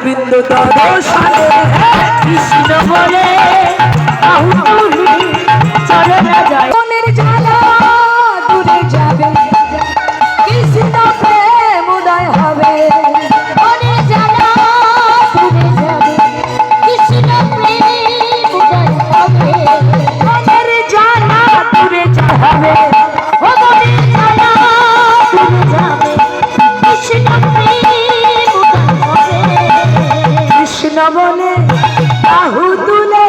গোবিন্দ দর্শনে কৃষ্ণ বলে বাহু তুলে চলো না যাই মনের জ্বালা দূরে যাবে কৃষ্ণ প্রেম উদয় হবে মনের জ্বালা দূরে যাবে কৃষ্ণ প্রেম উদয় হবে মনের জ্বালা দূরে যাবে ও মনের জ্বালা দূরে যাবে কৃষ্ণ প্রেম উদয় হবে কৃষ্ণ বলে বাহু তুলে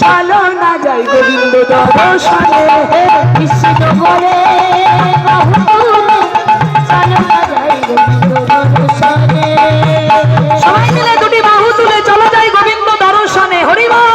চলো না যাই গোবিন্দ দর্শনে কৃষ্ণ বলে বাহু তুলে চলো না যাই গোবিন্দ দর্শনে সবাই মিলে দুটি বাহু তুলে চলো যাই গোবিন্দ দর্শনে হরি বল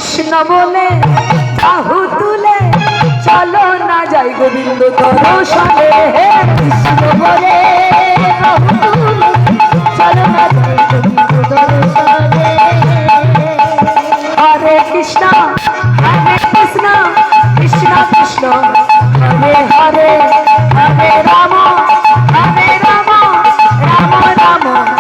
কৃষ্ণ বলে বাহু তুলে চলো না যাই গোবিন্দ দর্শনে কৃষ্ণ বলে বাহু তুলে চলো না যাই গোবিন্দ দর্শনে হরে কৃষ্ণ কৃষ্ণ কৃষ্ণ হরে হরে হরে রাম রাম রাম